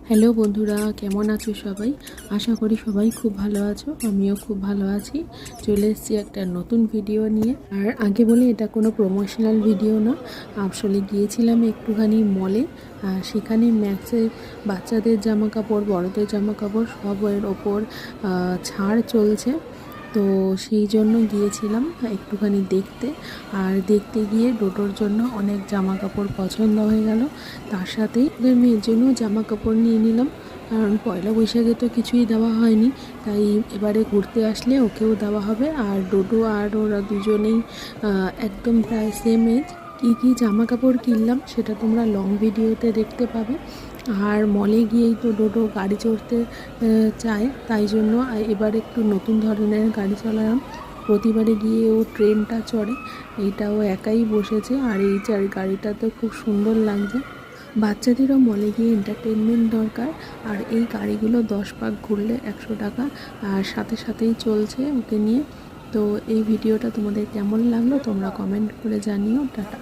Hello বন্ধুরা, কেমন আছো সবাই? আশা করি সবাই খুব ভালো আছো। আমিও খুব ভালো আছি। চলে এসেছি একটা নতুন ভিডিও নিয়ে। আর আগে বলি, এটা কোনো প্রমোশনাল ভিডিও না। আসলে গিয়েছিলাম একটুখানি মলে। সেখানে ম্যাক্সের বাচ্চাদের জামা কাপড়, বড়দের জামা কাপড় সবের ওপর ছাড় চলছে। তো সেই জন্য গিয়েছিলাম একটুখানি দেখতে। আর দেখতে গিয়ে ডোডোর জন্য অনেক জামা কাপড় পছন্দ হয়ে গেল। তার সাথেই ওদের মেয়ের জন্য জামা কাপড় নিয়ে নিলাম, কারণ পয়লা বৈশাখে তো কিছুই দেওয়া হয়নি। তাই এবারে ঘুরতে আসলে ওকেও দেওয়া হবে। আর ডোডো আর ওরা দুজনেই একদম প্রায় সেম এজ। কী জামা কাপড় কিনলাম সেটা তোমরা লং ভিডিওতে দেখতে পাবে। আর মলে গিয়েই তো ডোডো গাড়ি চড়তে চায়, তাই জন্য এবার একটু নতুন ধরনের গাড়ি চালালাম। প্রতিবারে গিয়ে ও ট্রেনটা চড়ে, এইটাও একাই বসেছে। আর এই গাড়িটা তো খুব সুন্দর লাগছে। বাচ্চাদেরও মলে গিয়ে এন্টারটেনমেন্ট দরকার। আর এই গাড়িগুলো 10 পাক ঘুরলে 100 টাকা, আর সাথে সাথেই চলছে ওকে নিয়ে। তো এই ভিডিওটা তোমাদের কেমন লাগলো তোমরা কমেন্ট করে জানিও। টাটা।